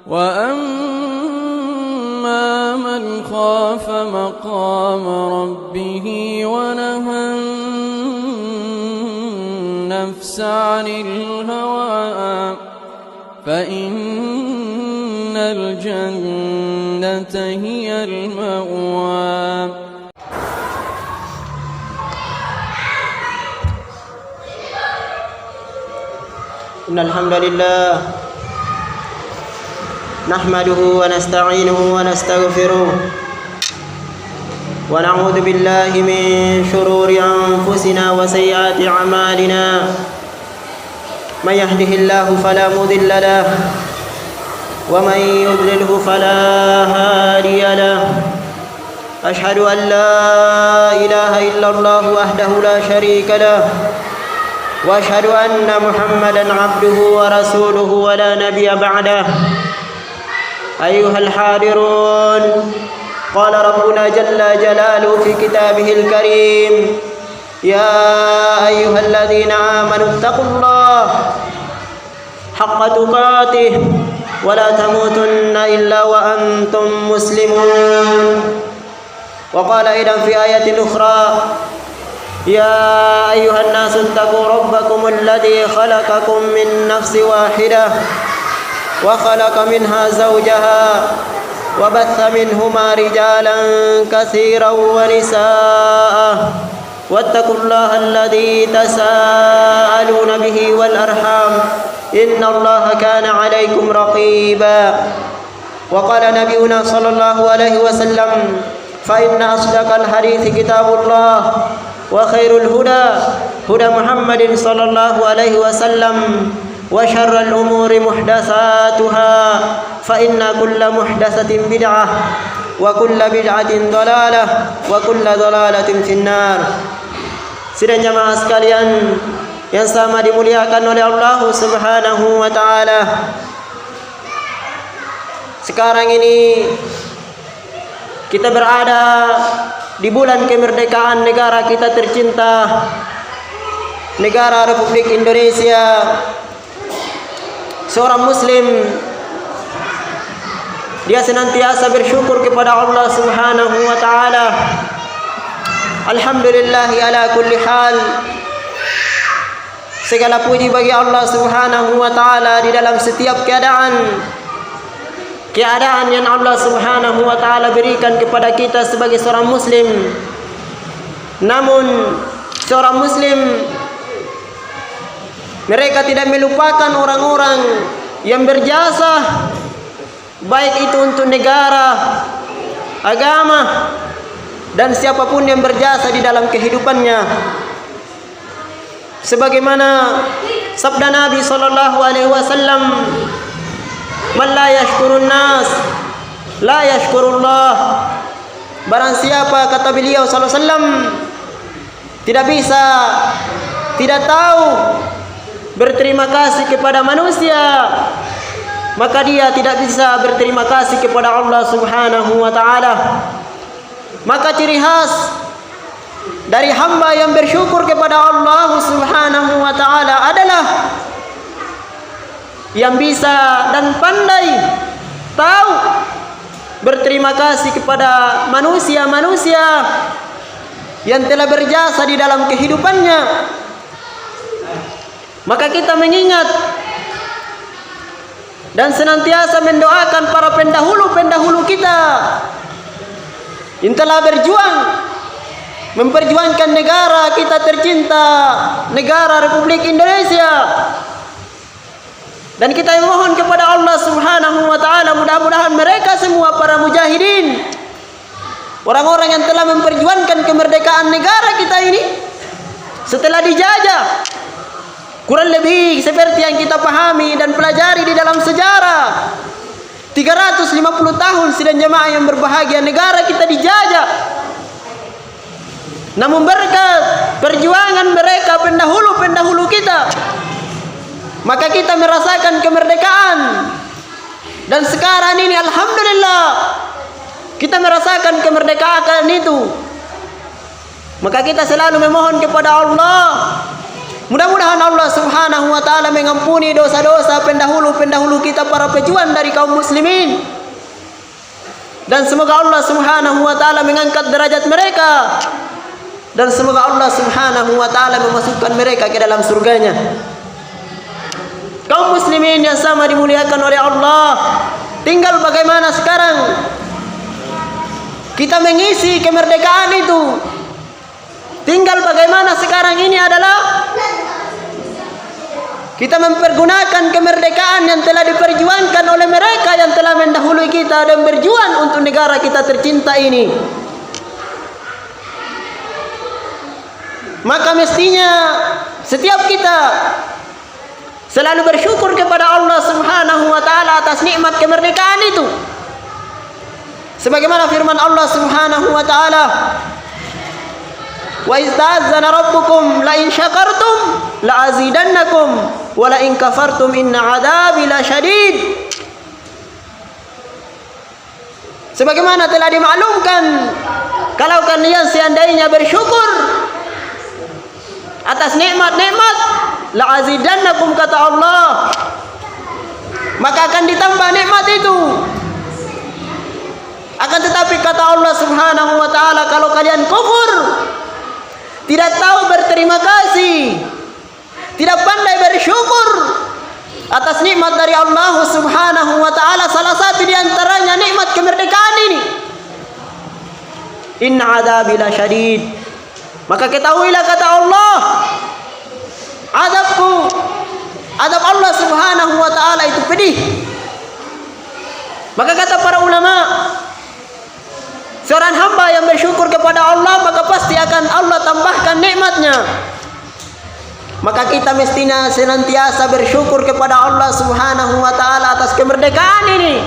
وأما من خاف مقام ربه ونهى النفس عن الهوى فإن الجنة هي المأوى. إن الحمد لله نحمده ونستعينه ونستغفره ونعوذ بالله من شرور أنفسنا وسيئات أعمالنا من يهده الله فلا مضل له ومن يضلله فلا هادي له أشهد أن لا إله إلا الله وحده لا شريك له وأشهد أن محمدًا عبده ورسوله ولا نبي بعده. أيها الحاضرون، قال ربنا جل جلاله في كتابه الكريم: يا أيها الذين آمنوا اتقوا الله حق تقاته ولا تموتن إلا وأنتم مسلمون. وقال أيضا في آية أخرى: يا أيها الناس اتقوا ربكم الذي خلقكم من نفس واحدة وخلق منها زوجها وبث منهما رجالا كثيرا ونساء واتقوا الله الذي تساءلون به والأرحام إن الله كان عليكم رقيبا. وقال نبينا صلى الله عليه وسلم: فإن أصدق الحديث كتاب الله وخير الهدى هدى محمد صلى الله عليه وسلم وشر الأمور محدثاتها فإن كل محدثة بدعة وكل بدعة ضلالة وكل ضلالة في النار. Sidang jamaah sekalian yang sama dimuliakan oleh Allah Subhanahu wa taala. Sekarang ini kita berada di bulan kemerdekaan negara kita tercinta, negara Republik Indonesia. Seorang muslim dia senantiasa bersyukur kepada Allah Subhanahu wa taala. Alhamdulillah ala kulli hal. Segala puji bagi Allah Subhanahu wa taala di dalam setiap keadaan yang Allah Subhanahu wa taala berikan kepada kita sebagai seorang muslim. Namun seorang muslim mereka tidak melupakan orang-orang yang berjasa, baik itu untuk negara, agama, dan siapapun yang berjasa di dalam kehidupannya. Sebagaimana sabda Nabi sallallahu alaihi wasallam, "Man la yashkurun nas la yashkurullah." Barang siapa, kata beliau sallallahu alaihi wasallam, tidak tahu berterima kasih kepada manusia, maka dia tidak bisa berterima kasih kepada Allah Subhanahu wa taala. Maka ciri khas dari hamba yang bersyukur kepada Allah Subhanahu wa taala adalah yang bisa dan pandai tahu berterima kasih kepada manusia-manusia yang telah berjasa di dalam kehidupannya. Maka kita mengingat dan senantiasa mendoakan para pendahulu-pendahulu kita yang telah berjuang memperjuangkan negara kita tercinta, negara Republik Indonesia. Dan kita mohon kepada Allah Subhanahu wa taala, mudah-mudahan mereka semua para mujahidin, orang-orang yang telah memperjuangkan kemerdekaan negara kita ini setelah dijajah, kurang lebih seperti yang kita pahami dan pelajari di dalam sejarah, 350 tahun sidang jamaah yang berbahagia negara kita dijajah. Namun berkat perjuangan mereka pendahulu-pendahulu kita, maka kita merasakan kemerdekaan. Dan sekarang ini alhamdulillah kita merasakan kemerdekaan itu. Maka kita selalu memohon kepada Allah Mudah-mudahan Allah Subhanahu wa taala mengampuni dosa-dosa pendahulu-pendahulu kita para pejuang dari kaum muslimin. Dan semoga Allah Subhanahu wa taala mengangkat derajat mereka. Dan semoga Allah Subhanahu wa taala memasukkan mereka ke dalam surganya. Kaum muslimin yang sama dimuliakan oleh Allah, tinggal bagaimana sekarang kita mengisi kemerdekaan itu. Tinggal bagaimana sekarang ini adalah kita mempergunakan kemerdekaan yang telah diperjuangkan oleh mereka yang telah mendahului kita dan berjuang untuk negara kita tercinta ini. Maka mestinya setiap kita selalu bersyukur kepada Allah Subhanahu wa taala atas nikmat kemerdekaan itu. Sebagaimana firman Allah Subhanahu wa taala, wa izta'azzana rabbukum la in syakartum la azidannakum wa la in kafartum inna 'adzabi lasyadid. Sebagaimana telah dimaklumkan, kalau kalian seandainya bersyukur atas nikmat-nikmat, la azidannakum kata Allah, maka akan ditambah nikmat itu. Akan tetapi kata Allah Subhanahu wa taala, kalau kalian kufur, tidak tahu berterima kasih, tidak pandai bersyukur atas nikmat dari Allah Subhanahu wa taala, salah satu di antaranya nikmat kemerdekaan ini, inna 'adzabi lasyadid. Maka ketahuilah kata Allah, azab Allah Subhanahu wa taala itu pedih. Maka kata para ulama, seorang hamba yang bersyukur kepada Allah, maka pasti akan Allah tambahkan nikmatnya. Maka kita mestinya senantiasa bersyukur kepada Allah Subhanahu wa taala atas kemerdekaan ini.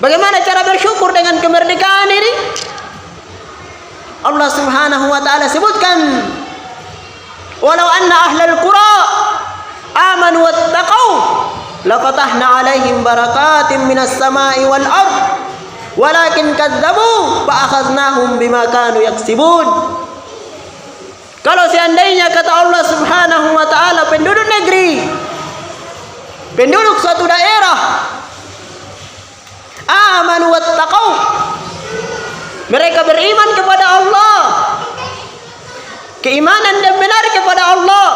Bagaimana cara bersyukur dengan kemerdekaan ini? Allah Subhanahu wa taala sebutkan, walau anna ahlal qura amanu wattaqau lafatahna alaihim barakatim minas samai wal ard walakin kadzabu fa akhadnahum bima kanu yaksibun. Kalau seandainya kata Allah Subhanahu wa taala penduduk negeri, penduduk suatu daerah amanu wattaqau, mereka beriman kepada Allah, keimanan yang benar kepada Allah,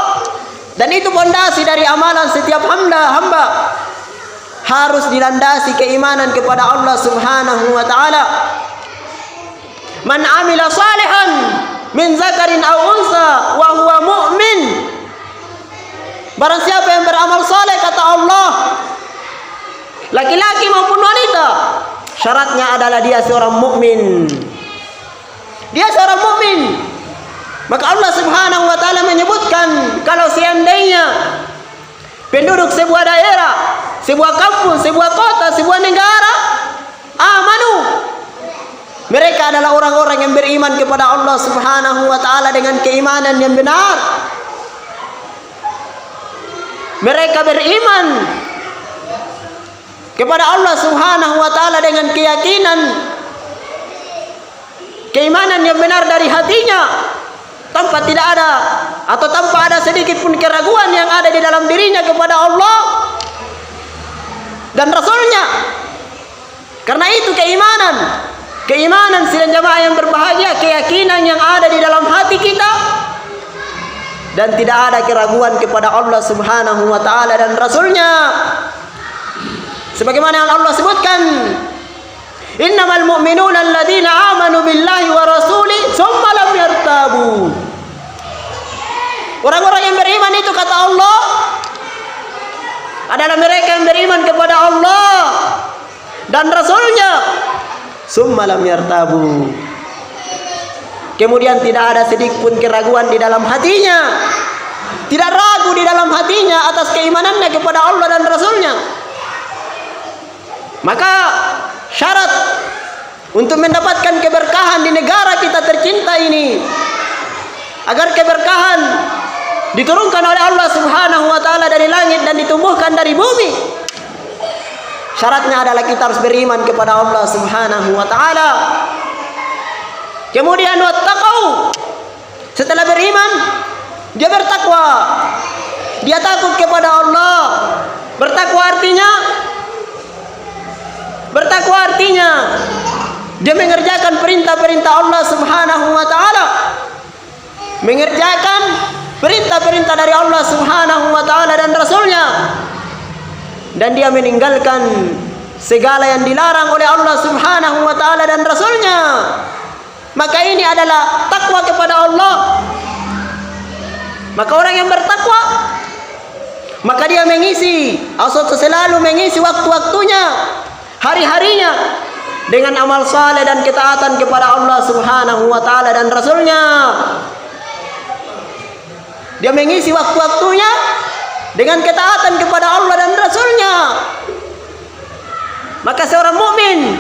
dan itu fondasi dari amalan setiap hamba harus dilandasi keimanan kepada Allah Subhanahu wa taala. Man amila salihan min zakarin aw unsa wa huwa mu'min. Barang siapa yang beramal saleh kata Allah, laki-laki maupun wanita, syaratnya adalah dia seorang mukmin. Dia seorang mukmin. Maka Allah Subhanahu wa taala menyebutkan, kalau seandainya penduduk sebuah daerah, sebuah kampung, sebuah kota, sebuah negara amanu, mereka adalah orang-orang yang beriman kepada Allah Subhanahu wa taala dengan keimanan yang benar. Mereka beriman kepada Allah Subhanahu wa taala dengan keyakinan, keimanan yang benar dari hatinya, tanpa tidak ada atau tanpa ada sedikit pun keraguan yang ada di dalam dirinya kepada Allah dan Rasulnya. Karena itu keimanan sidang jamaah yang berbahagia, keyakinan yang ada di dalam hati kita dan tidak ada keraguan kepada Allah Subhanahu wa taala dan Rasulnya. Sebagaimana yang Allah sebutkan, innamal mu'minuna alladzina amanu billahi wa rasuli tsumma lam yartabu. Orang-orang yang beriman itu kata Allah adalah mereka yang beriman kepada Allah dan Rasulnya, tsumma lam yartabu, kemudian tidak ada sedikit pun keraguan di dalam hatinya, tidak ragu di dalam hatinya atas keimanannya kepada Allah dan Rasulnya. Maka syarat untuk mendapatkan keberkahan di negara kita tercinta ini, agar keberkahan diturunkan oleh Allah Subhanahu wa taala dari langit dan ditumbuhkan dari bumi, syaratnya adalah kita harus beriman kepada Allah Subhanahu wa taala. Kemudian wattaqau, setelah beriman dia bertakwa. Dia takut kepada Allah. Bertakwa artinya dia mengerjakan perintah-perintah Allah Subhanahu wa taala. Mengerjakan perintah-perintah dari Allah Subhanahu wa taala dan Rasulnya. Dan dia meninggalkan segala yang dilarang oleh Allah Subhanahu wa taala dan Rasulnya. Maka ini adalah takwa kepada Allah. Maka orang yang bertakwa, maka dia mengisi atau selalu mengisi waktu-waktunya, hari-harinya dengan amal saleh dan ketaatan kepada Allah Subhanahu wa taala dan Rasulnya. Dia mengisi waktu-waktunya dengan ketaatan kepada Allah dan Rasulnya. Maka seorang mukmin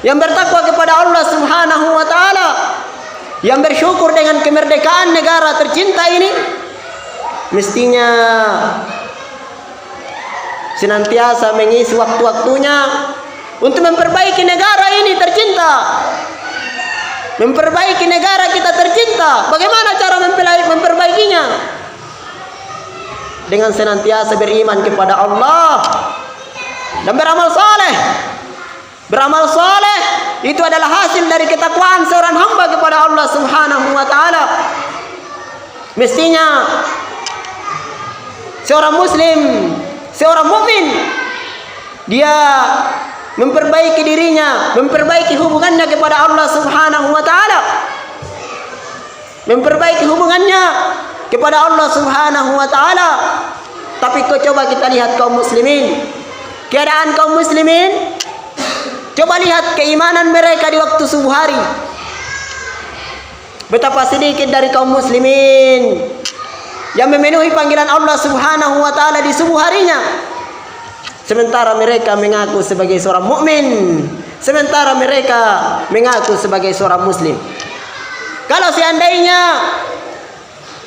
yang bertakwa kepada Allah Subhanahu wa taala, yang bersyukur dengan kemerdekaan negara tercinta ini, mestinya senantiasa mengisi waktu-waktunya untuk memperbaiki negara ini tercinta. Memperbaiki negara kita tercinta. Bagaimana cara memperbaikinya? Dengan senantiasa beriman kepada Allah dan beramal saleh. Beramal saleh itu adalah hasil dari ketakwaan seorang hamba kepada Allah Subhanahu wa taala. Mestinya seorang muslim, seorang mukmin, dia memperbaiki dirinya, memperbaiki hubungannya kepada Allah Subhanahu wa taala. Memperbaiki hubungannya kepada Allah Subhanahu wa taala. Tapi coba kita lihat kaum muslimin. Keadaan kaum muslimin, coba lihat keimanan mereka di waktu subuh hari. Betapa sedikit dari kaum muslimin yang memenuhi panggilan Allah Subhanahu wa taala di subuh harinya. Sementara mereka mengaku sebagai seorang mukmin, sementara mereka mengaku sebagai seorang muslim. Kalau seandainya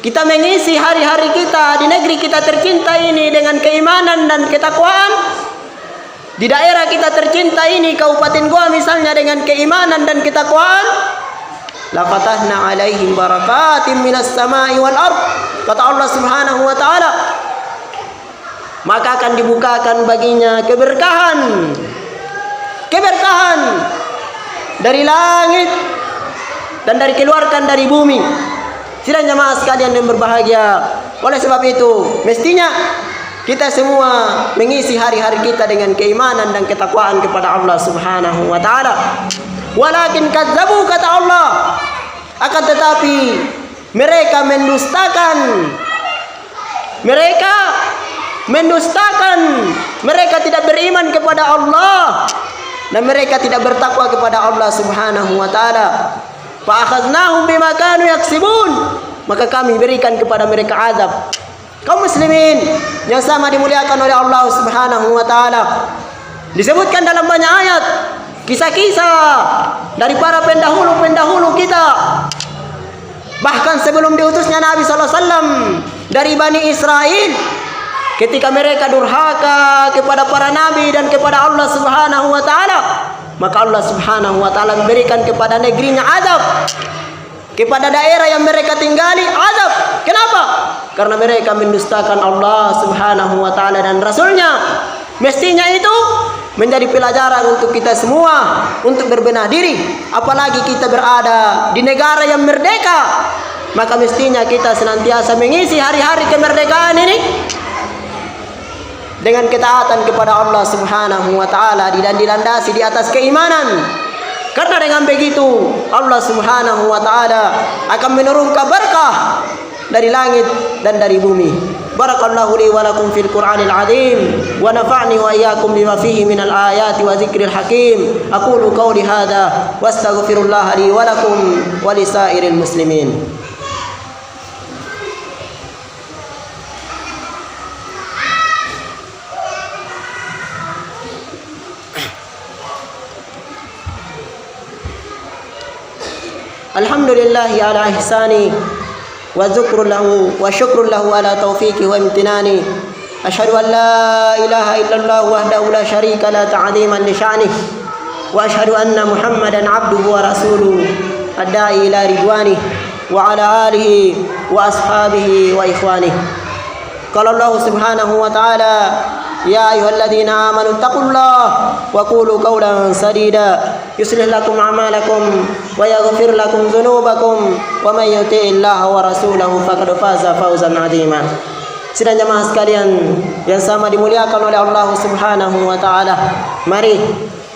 kita mengisi hari-hari kita di negeri kita tercinta ini dengan keimanan dan ketakwaan, di daerah kita tercinta ini, Kabupaten Goa misalnya, dengan keimanan dan ketakwaan, la fatahna alaihim barakatim minas samai wal ard, kata Allah Subhanahu wa taala, maka akan dibukakan baginya keberkahan, keberkahan dari langit dan dikeluarkan dari bumi. Sidang jamaah sekalian yang berbahagia, oleh sebab itu mestinya kita semua mengisi hari-hari kita dengan keimanan dan ketakwaan kepada Allah Subhanahu wa taala. Walakin kadzabu, kata Allah, akan tetapi mereka mendustakan. Mereka mendustakan. Mereka tidak beriman kepada Allah dan mereka tidak bertakwa kepada Allah Subhanahu wa taala. Fa akhadnahum bima kanu yaksibun, maka kami berikan kepada mereka azab. Kaum muslimin yang sama dimuliakan oleh Allah Subhanahu wa taala, disebutkan dalam banyak ayat kisah-kisah dari para pendahulu-pendahulu kita. Bahkan sebelum diutusnya Nabi sallallahu alaihi wasallam dari Bani Israel, ketika mereka durhaka kepada para nabi dan kepada Allah Subhanahu wa taala, maka Allah Subhanahu wa taala memberikan kepada negerinya azab. Kepada daerah yang mereka tinggali azab. Kenapa? Karena mereka mendustakan Allah Subhanahu wa taala dan Rasulnya. Mestinya itu menjadi pelajaran untuk kita semua untuk berbenah diri. Apalagi kita berada di negara yang merdeka, maka mestinya kita senantiasa mengisi hari-hari kemerdekaan ini dengan ketaatan kepada Allah Subhanahu wa taala dan dilandasi di atas keimanan. Karena dengan begitu Allah Subhanahu wa taala akan menurunkan berkah dari langit dan dari bumi. Barakallahu li wa lakum fil Qur'anil azim wa nafa'ni wa iyyakum bima fihi minal ayati wa dzikril hakim. Aqulu qawli hadza wastaghfirullah li wa lakum wa lisairil muslimin. Alhamdulillah ala ihsani wa dzukru lahu wa syukru lahu ala taufiqi wa imtinani. Asyhadu an la ilaha illallah wahdahu la syarika la ta'ziman li sya'nih wa asyhadu anna Muhammadan abduhu wa rasuluh ad-da'i ila ridwanih وعلى آله وأصحابه وإخوانه. قال الله سبحانه وتعالى: يا أيها الذين آمنوا اتقوا الله وقولوا قولا سديدا يصلح لكم أعمالكم ويغفر لكم ذنوبكم ومن يطع الله ورسوله فقد فاز فوزا عظيما. Sidang jamaah sekalian yang sama dimuliakan oleh Allah Subhanahu wa taala, mari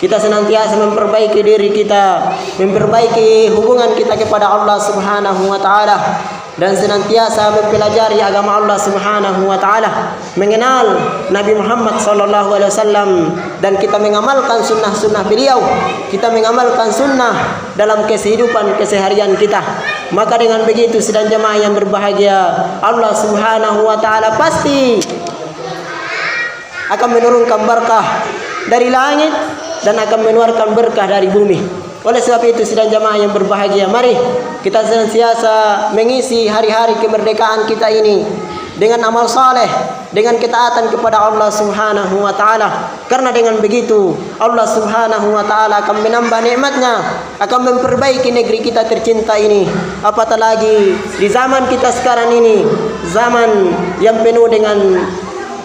kita senantiasa memperbaiki diri kita, memperbaiki hubungan kita kepada Allah Subhanahu wa taala, dan senantiasa mempelajari agama Allah Subhanahu wa taala, mengenal Nabi Muhammad sallallahu alaihi wasallam, dan kita mengamalkan sunnah-sunnah beliau, kita mengamalkan sunnah dalam kehidupan keseharian kita. Maka dengan begitu sidang jamaah yang berbahagia, Allah Subhanahu wa taala pasti akan menurunkan berkah dari langit dan akan mengeluarkan berkah dari bumi. Oleh sebab itu sidang jamaah yang berbahagia, mari kita senantiasa mengisi hari-hari kemerdekaan kita ini dengan amal saleh, dengan ketaatan kepada Allah Subhanahu wa taala. Karena dengan begitu Allah Subhanahu wa taala akan menambah nikmatnya, akan memperbaiki negeri kita tercinta ini. Apatah lagi di zaman kita sekarang ini, zaman yang penuh dengan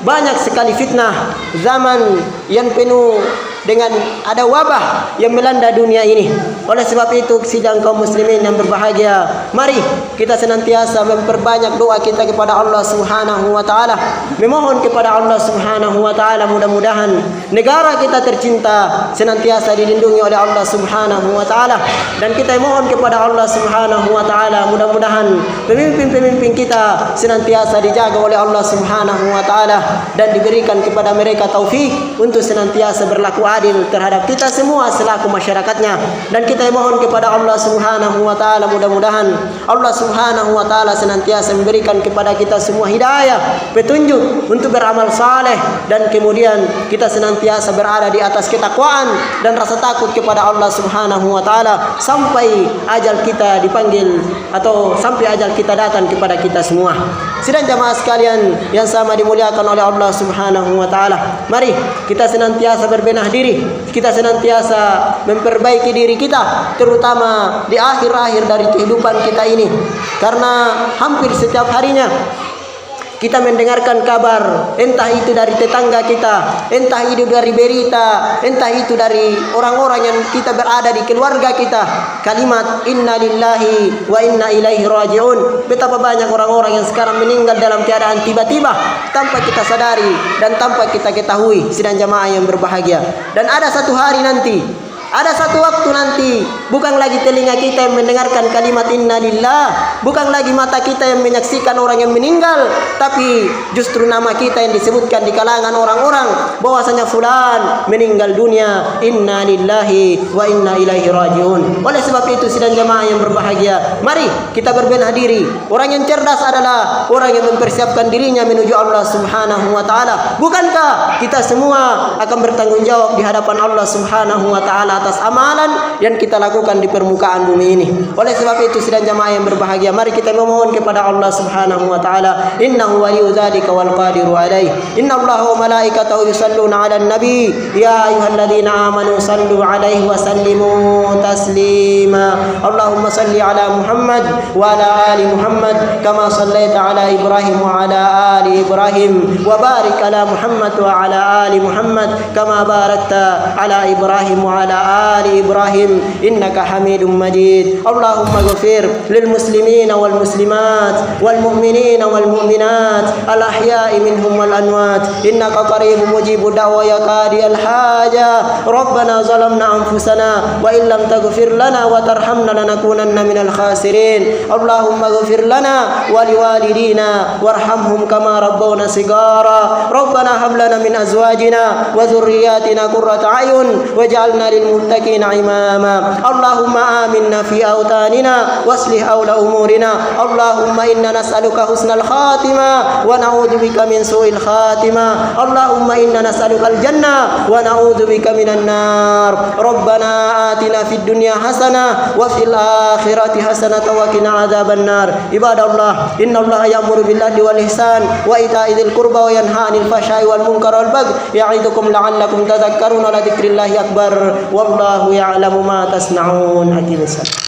banyak sekali fitnah, zaman yang penuh dengan ada wabah yang melanda dunia ini. Oleh sebab itu sidang kaum muslimin yang berbahagia, mari kita senantiasa memperbanyak doa kita kepada Allah Subhanahu wa taala, memohon kepada Allah Subhanahu wa taala mudah-mudahan negara kita tercinta senantiasa dilindungi oleh Allah Subhanahu wa taala, dan kita mohon kepada Allah Subhanahu wa taala mudah-mudahan pemimpin-pemimpin kita senantiasa dijaga oleh Allah Subhanahu wa taala dan diberikan kepada mereka taufik untuk senantiasa berlaku adil terhadap kita semua selaku masyarakatnya. Dan kita mohon kepada Allah Subhanahu wa taala mudah-mudahan Allah Subhanahu wa taala senantiasa memberikan kepada kita semua hidayah, petunjuk untuk beramal saleh, dan kemudian kita senantiasa berada di atas ketakwaan dan rasa takut kepada Allah Subhanahu wa taala sampai ajal kita dipanggil atau sampai ajal kita datang kepada kita semua. Sidang jamaah sekalian yang sama dimuliakan oleh Allah Subhanahu wa taala, mari kita senantiasa berbenah diri, kita senantiasa memperbaiki diri kita, terutama di akhir-akhir dari kehidupan kita ini. Karena hampir setiap harinya kita mendengarkan kabar, entah itu dari tetangga kita, entah itu dari berita, entah itu dari orang-orang yang kita berada di keluarga kita, kalimat inna lillahi wa inna ilaihi raji'un. Betapa banyak orang-orang yang sekarang meninggal dalam keadaan tiba-tiba tanpa kita sadari dan tanpa kita ketahui, sidang jamaah yang berbahagia. Dan ada satu hari nanti, ada satu waktu nanti, bukan lagi telinga kita yang mendengarkan kalimat inna lillah, bukan lagi mata kita yang menyaksikan orang yang meninggal, tapi justru nama kita yang disebutkan di kalangan orang-orang bahwasanya fulan meninggal dunia, inna lillahi wa inna ilaihi raji'un. Oleh sebab itu sidang jamaah yang berbahagia, mari kita berbenah diri. Orang yang cerdas adalah orang yang mempersiapkan dirinya menuju Allah Subhanahu wa taala. Bukankah kita semua akan bertanggung jawab di hadapan Allah Subhanahu wa taala atas amalan yang kita lakukan di permukaan bumi ini? Oleh sebab itu sidang jamaah yang berbahagia, mari kita memohon kepada Allah Subhanahu wa taala, innahu waliyyu dzalika wal qadiru alaihi. Innallaha wa malaikatahu yusalluna 'alan nabi ya ayyuhalladzina amanu sallu 'alaihi wa sallimu taslima. Allahumma salli 'ala Muhammad wa 'ala ali Muhammad kama shallaita 'ala Ibrahim wa 'ala ali Ibrahim wa barik 'ala Muhammad wa 'ala ali Muhammad kama barakta 'ala Ibrahim wa 'ala آل إبراهيم إنك حميد مجيد. اللهم اغفر للمسلمين والمسلمات والمؤمنين والمؤمنات الأحياء منهم والأموات إنك قريب مجيب الدعوة يا قاضي الحاجة. ربنا ظلمنا أنفسنا وإن لم تغفر لنا وترحمنا لنكونن من الخاسرين. اللهم اغفر لنا ولوالدينا وارحمهم كما ربونا صغارا. ربنا هب لنا من أزواجنا وذرياتنا قرة أعين واجعلنا للمتقين إماما. اللهم آمنا في أوطاننا واصلح أولى أمورنا. اللهم إنا نسألك حسن الخاتمة ونعوذ بك من سوء الخاتمة. اللهم إنا نسألك الجنة ونعوذ بك من النار. ربنا آتنا في الدنيا حسنة وفي الآخرة حسنة وقنا عذاب النار. عباد الله إن الله يأمر بالعدل والإحسان وإيتاء ذي القربى وينهى عن الفحشاء والمنكر والبغي يعظكم لعلكم تذكرون. ولذكر الله أكبر والله يعلم ما تصنعون. أقم الصلاة.